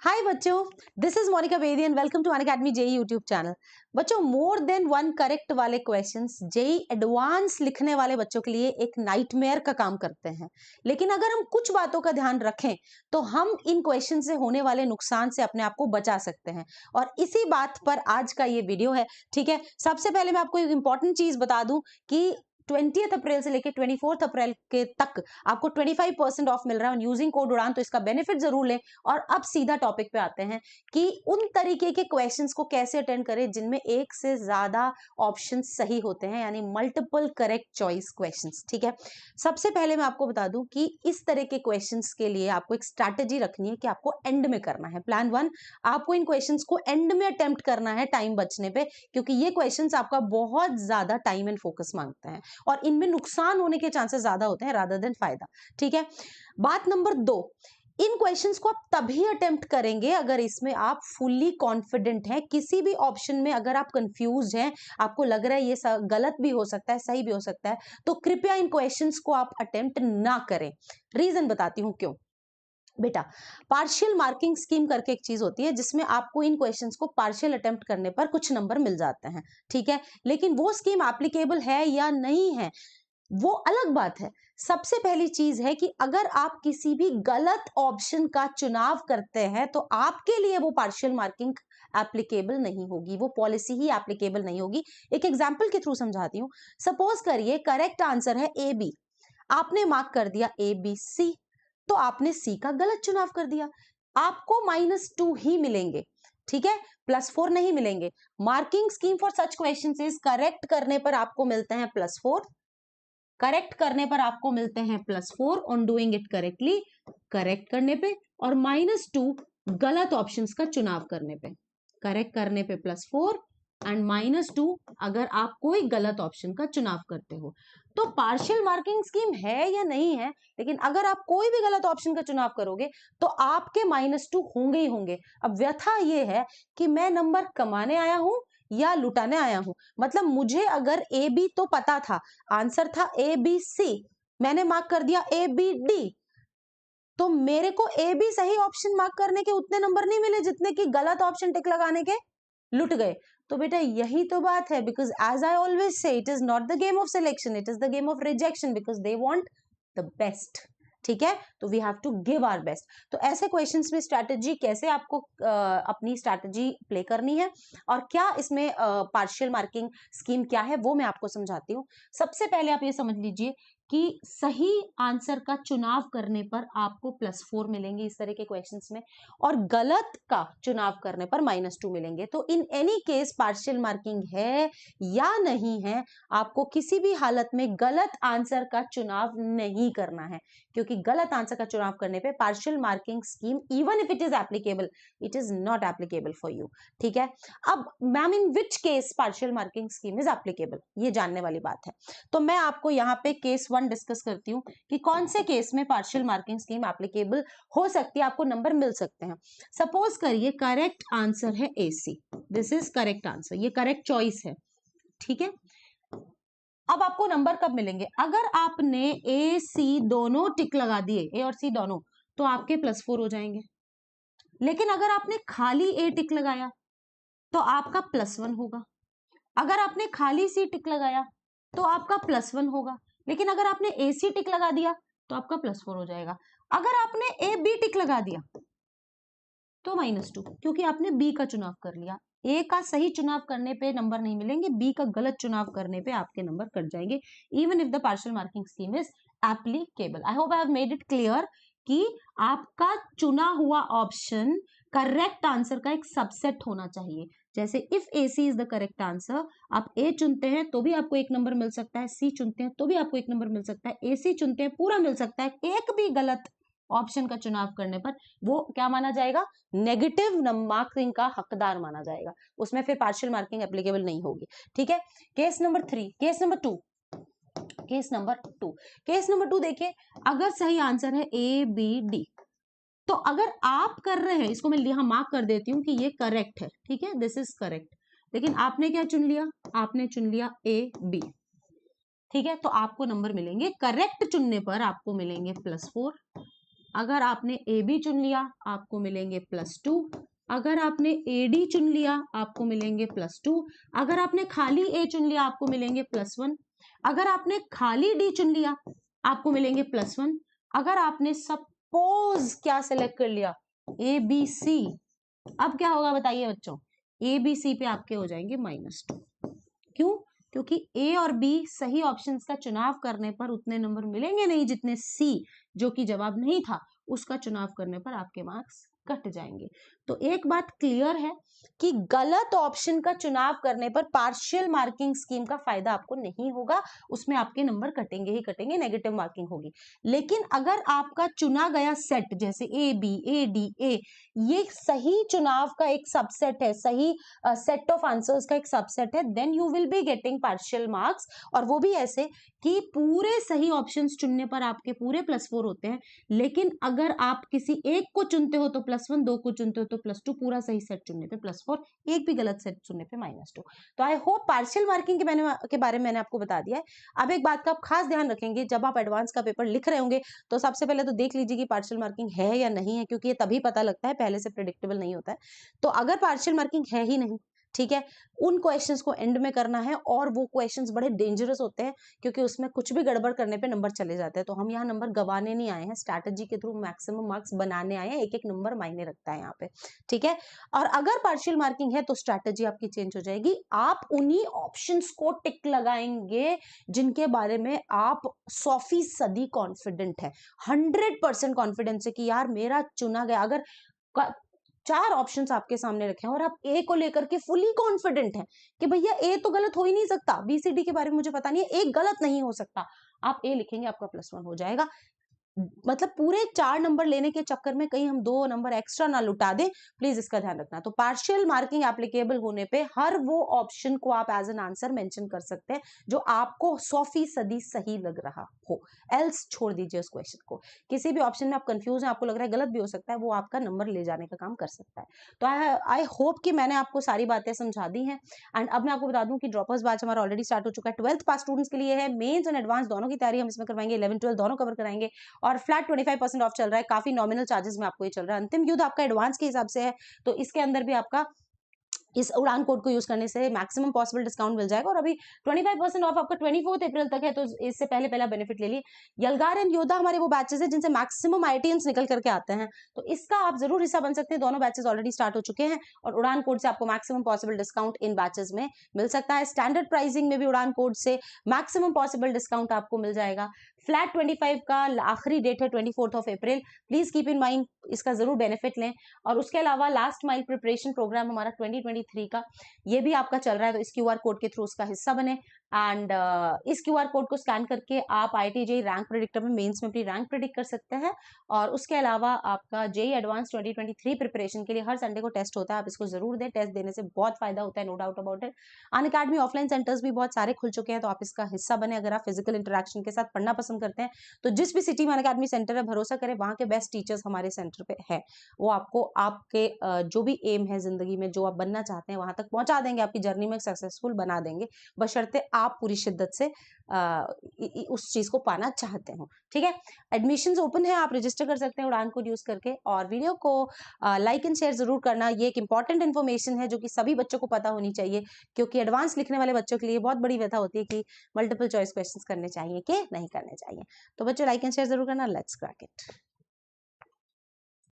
हाय बच्चों, this is Monika Bedi and welcome to Unacademy JEE YouTube channel. बच्चों, more than one correct वाले questions JEE advanced लिखने वाले बच्चों के लिए एक नाइटमेयर का काम करते हैं। लेकिन अगर हम कुछ बातों का ध्यान रखें तो हम इन क्वेश्चन से होने वाले नुकसान से अपने आप को बचा सकते हैं, और इसी बात पर आज का ये वीडियो है। ठीक है, सबसे पहले मैं आपको एक इंपॉर्टेंट चीज बता दूं कि 20 अप्रैल से लेकर 24 अप्रैल के तक आपको 25% ऑफ मिल रहा है यूजिंग कोड उड़ान, तो इसका बेनिफिट जरूर लें। और अब सीधा टॉपिक पे आते हैं कि उन तरीके के क्वेश्चंस को कैसे अटेंड करें जिनमें एक से ज्यादा ऑप्शन सही होते हैं, यानी मल्टीपल करेक्ट चॉइस क्वेश्चंस। ठीक है, सबसे पहले मैं आपको बता दूं कि इस तरह के क्वेश्चंस के लिए आपको एक स्ट्रैटेजी रखनी है कि आपको एंड में करना है। प्लान 1, आपको इन क्वेश्चंस को एंड में अटेम्प्ट करना है टाइम बचने पे, क्योंकि ये क्वेश्चंस आपका बहुत ज्यादा टाइम एंड फोकस मांगते हैं और इनमें नुकसान होने के चांसेस ज्यादा होते हैं रादर देन फायदा। ठीक है, बात नंबर 2, इन क्वेश्चंस को आप तभी अटेम्प्ट करेंगे अगर इसमें आप फुल्ली कॉन्फिडेंट हैं। किसी भी ऑप्शन में अगर आप कंफ्यूज हैं, आपको लग रहा है ये गलत भी हो सकता है, सही भी हो सकता है, तो कृपया इन क्वेश्चंस को आप अटेम्प्ट ना करें। रीजन बताती हूं क्यों। बेटा, पार्शियल मार्किंग स्कीम करके एक चीज होती है जिसमें आपको इन क्वेश्चंस को पार्शियल अटेम्प्ट करने पर कुछ नंबर मिल जाते हैं। ठीक है, लेकिन वो स्कीम एप्लीकेबल है या नहीं है वो अलग बात है। सबसे पहली चीज है कि अगर आप किसी भी गलत ऑप्शन का चुनाव करते हैं तो आपके लिए वो पार्शियल मार्किंग एप्लीकेबल नहीं होगी, वो पॉलिसी ही एप्लीकेबल नहीं होगी। एक एग्जांपल के थ्रू समझाती हूं। सपोज करिए करेक्ट आंसर है ए बी, आपने मार्क कर दिया ए बी सी, तो आपने सी का गलत चुनाव कर दिया, आपको -2 ही मिलेंगे। ठीक है, +4 नहीं मिलेंगे। Marking scheme for such questions is correct करने पर आपको मिलते हैं +4, करेक्ट करने पर आपको मिलते हैं +4 on doing it correctly, correct करने पे, और -2 गलत ऑप्शंस का चुनाव करने पे। करेक्ट करने पे +4 एंड -2 अगर आप कोई गलत ऑप्शन का चुनाव करते हो। तो पार्शियल मार्किंग स्कीम है या नहीं है, लेकिन अगर आप कोई भी गलत ऑप्शन का चुनाव करोगे तो आपके -2 होंगे ही होंगे। अब व्यथा ये है कि मैं नंबर कमाने आया हूं या लुटाने आया हूं। मतलब मुझे अगर ए बी तो पता था, आंसर था ए बी सी, मैंने मार्क कर दिया ए बी डी, तो मेरे को ए बी सही ऑप्शन मार्क करने के उतने नंबर नहीं मिले जितने कि गलत ऑप्शन टिक लगाने के लुट गए। तो बेटा यही तो बात है, because as I always say it is not the game of selection, it is the game of rejection, because they want the best. ठीक है, तो we have to give our best. तो ऐसे क्वेश्चंस में स्ट्रैटेजी कैसे आपको अपनी strategy play करनी है और क्या इसमें पार्शियल मार्किंग स्कीम क्या है वो मैं आपको समझाती हूँ। सबसे पहले आप ये समझ लीजिए कि सही आंसर का चुनाव करने पर आपको +4 मिलेंगे इस तरह के क्वेश्चंस में, और गलत का चुनाव करने पर -2 मिलेंगे। तो in any case partial marking है या नहीं है, आपको किसी भी हालत में गलत आंसर का चुनाव नहीं करना है, क्योंकि गलत आंसर का चुनाव करने पे partial marking scheme even if it is applicable, it is not applicable for you. ठीक है, अब ma'am in which case partial marking scheme is applicable, ये जानने वाली बात है। तो मैं आपको यहाँ पे केस 1 डिस्कस करती हूँ कि कौन से केस में पार्शियल मार्किंग स्कीम एप्लीकेबल हो सकती है, आपको नंबर मिल सकते हैं। सपोज करिए करेक्ट आंसर है ए सी, दिस इज करेक्ट आंसर, ये करेक्ट चॉइस है। ठीक है, अब आपको नंबर कब मिलेंगे, अगर आपने ए सी दोनों टिक लगा दिए, ए और सी दोनों, तो आपके +4 हो जाएंगे। लेकिन अगर आपने खाली ए टिक लगाया तो आपका +1 होगा। अगर आपने खाली सी टिक लगाया तो आपका +1 होगा। लेकिन अगर आपने ए सी टिक लगा दिया तो आपका +4 हो जाएगा। अगर आपने ए बी टिक लगा दिया तो -2, क्योंकि आपने बी का चुनाव कर लिया। ए का सही चुनाव करने पे नंबर नहीं मिलेंगे, बी का गलत चुनाव करने पे आपके नंबर कट जाएंगे, even if the partial marking scheme is applicable. I hope I have made it clear कि आपका चुना हुआ ऑप्शन करेक्ट आंसर का एक सबसेट होना चाहिए। जैसे if A C is the correct answer, आप ए चुनते हैं तो भी आपको एक नंबर मिल सकता है, सी चुनते हैं तो भी आपको एक नंबर मिल सकता है, ए सी चुनते हैं पूरा मिल सकता है, एक भी गलत ऑप्शन का चुनाव करने पर वो क्या माना जाएगा, नेगेटिव मार्किंग का हकदार माना जाएगा, उसमें फिर पार्शियल मार्किंग एप्लीकेबल नहीं होगी। ठीक है, case number 3, case number 2, case number 2, case number 2 देखिए, अगर सही आंसर है ए बी डी, तो अगर आप कर रहे हैं, इसको मैं यहां मार्क कर देती हूं कि ये करेक्ट है। ठीक है, दिस इज करेक्ट, लेकिन आपने क्या चुन लिया, आपने चुन लिया ए बी। ठीक है, तो आपको नंबर मिलेंगे, करेक्ट चुनने पर आपको मिलेंगे +4, अगर आपने ए बी चुन लिया आपको मिलेंगे +2, अगर आपने ए डी चुन लिया आपको मिलेंगे +2, अगर आपने खाली ए चुन लिया आपको मिलेंगे +1, अगर आपने खाली डी चुन लिया आपको मिलेंगे +1, अगर आपने सपोज क्या सिलेक्ट कर लिया ए बी सी, अब क्या होगा बताइए बच्चों, ए बी सी पे आपके हो जाएंगे -2। क्यों? क्योंकि ए और बी सही ऑप्शंस का चुनाव करने पर उतने नंबर मिलेंगे नहीं जितने सी, जो कि जवाब नहीं था, उसका चुनाव करने पर आपके मार्क्स कट जाएंगे। तो एक बात क्लियर है कि गलत ऑप्शन का चुनाव करने पर पार्शियल मार्किंग स्कीम का फायदा आपको नहीं होगा, उसमें आपके नंबर कटेंगे ही कटेंगे, नेगेटिव मार्किंग होगी। लेकिन अगर आपका चुना गया सेट जैसे A B A D A, ये सही चुनाव का एक सबसेट है, सही सेट ऑफ आंसर्स का एक सबसेट है, then you will be getting partial marks. और वो भी ऐसे कि पूरे सही ऑप्शंस चुनने पर आपके पूरे +4 होते हैं, लेकिन अगर आप किसी एक को चुनते हो तो +1, 2 को चुनते हो तो +2, पूरा सही सेट चुनने पे +4, एक भी गलत सेट चुनने पे -2। तो आई होप पार्शियल मार्किंग के बारे में मैंने आपको बता दिया है। अब एक बात का आप खास ध्यान रखेंगे, जब आप एडवांस का पेपर लिख रहे होंगे तो सबसे पहले तो देख लीजिए कि पार्शियल मार्किंग है या नहीं है, क्योंकि ये तभी पता लगता है, पहले से प्रेडिक्टेबल नहीं होता है। तो अगर पार्शियल मार्किंग है ही नहीं, ठीक है, उन क्वेश्चंस को एंड में करना है, और वो क्वेश्चंस बड़े डेंजरस होते हैं क्योंकि उसमें कुछ भी गड़बड़ करने पे नंबर चले जाते हैं। तो हम यहाँ नंबर गवाने नहीं आए हैं, स्ट्रैटेजी के थ्रू मैक्सिमम मार्क्स बनाने आए हैं, एक एक नंबर मायने रखता है यहाँ पे, ठीक है। और अगर पार्शियल मार्किंग है तो स्ट्रैटेजी आपकी चेंज हो जाएगी, आप उन्हीं ऑप्शंस को टिक लगाएंगे जिनके बारे में आप 100% कॉन्फिडेंट है, 100% कॉन्फिडेंस है कि यार मेरा चुना गया, अगर 4 ऑप्शंस आपके सामने रखे हैं और आप ए को लेकर के फुली कॉन्फिडेंट हैं कि भैया ए तो गलत हो ही नहीं सकता, बी सी डी के बारे में मुझे पता नहीं है, ए गलत नहीं हो सकता, आप ए लिखेंगे, आपका +1 हो जाएगा। मतलब पूरे 4 नंबर लेने के चक्कर में कहीं हम 2 नंबर एक्स्ट्रा ना लुटा दें, प्लीज इसका ध्यान रखना। तो पार्शियल मार्किंग एप्लीकेबल होने पे हर वो ऑप्शन को आप एज एन आंसर मेंशन कर सकते हैं जो आपको 100% सही लग रहा हो, एल्स छोड़ दीजिए उस क्वेश्चन को। किसी भी ऑप्शन में आप कंफ्यूज हैं, आपको लग रहा है गलत भी हो सकता है, वो आपका नंबर ले जाने का काम कर सकता है। तो आई होप कि मैंने आपको सारी बातें समझा दी हैं। एंड अब मैं आपको बता दूं कि ड्रॉपर्स बैच हमारा ऑलरेडी स्टार्ट हो चुका है, 12th पास स्टूडेंट्स के लिए है, मेंस एंड एडवांस दोनों की तैयारी हम इसमें करवाएंगे, 11 12 दोनों कवर कराएंगे, और फ्लैट 25% ऑफ चल रहा है, काफी नॉमिनल चार्जेस में आपको ये चल रहा है। अंतिम युद्ध आपका एडवांस के हिसाब से है, तो इसके अंदर भी आपका इस उड़ान कोड को यूज करने से मैक्सिमम पॉसिबल डिस्काउंट मिल जाएगा। और अभी 25% ऑफ आपका 24 अप्रैल तक है, तो इससे पहले पहला बेनिफिट ले लिए। यलगार एंड योद्धा हमारे वो बैचेस हैं जिनसे मैक्सिमम आईटीएंस निकल करके आते हैं, तो इसका आप जरूर हिस्सा बन सकते हैं। दोनों बैचेस ऑलरेडी स्टार्ट हो चुके हैं और उड़ान कोड से आपको maximum possible discount in batches में मिल सकता है। स्टैंडर्ड प्राइसिंग में भी उड़ान कोड से मैक्सिमम पॉसिबल डिस्काउंट आपको मिल जाएगा। फ्लैट 25 का आखिरी डेट है 24 अप्रैल, प्लीज कीप इन माइंड, इसका जरूर बेनिफिट लें। और उसके अलावा लास्ट माइल प्रिपरेशन प्रोग्राम हमारा 2023 का, ये भी आपका चल रहा है, तो इस क्यूआर कोड के थ्रू उसका हिस्सा बने। एंड इस क्यूआर कोड को स्कैन करके आप IIT-JEE रैंक प्रेडिक्टर में मेंस में अपनी रैंक प्रेडिक्ट कर सकते हैं। और उसके अलावा आपका JEE एडवांस 2023 प्रिपरेशन के लिए हर संडे को टेस्ट होता है, आप इसको जरूर दें, टेस्ट देने से बहुत फायदा होता है, no doubt about it. Unacademy offline centres भी बहुत सारे खुल चुके हैं, तो आप इसका हिस्सा बने। अगर आप फिजिकल इंटरेक्शन के साथ पढ़ना पसंद करते हैं तो जिस भी सिटी में अनअकैडमी सेंटर है, भरोसा करें वहां के बेस्ट टीचर्स हमारे सेंटर पे है, वो आपको आपके जो भी एम है जिंदगी में, जो आप बनना चाहते हैं, वहां तक पहुंचा देंगे, आपकी जर्नी में सक्सेसफुल बना देंगे, बशर्ते आप पूरी शिद्दत से उस चीज को पाना चाहते हो, ठीक है। एडमिशंस ओपन है, आप रजिस्टर कर सकते हैं उड़ान कोड यूज करके। और वीडियो को लाइक एंड शेयर जरूर करना, ये एक इंपॉर्टेंट इन्फॉर्मेशन है जो कि सभी बच्चों को पता होनी चाहिए, क्योंकि एडवांस लिखने वाले बच्चों के लिए बहुत बड़ी व्यथा होती है कि मल्टीपल चॉइस क्वेश्चंस करने चाहिए कि नहीं करने चाहिए। तो बच्चों लाइक एंड शेयर जरूर करना, लेट्स क्रैक इट।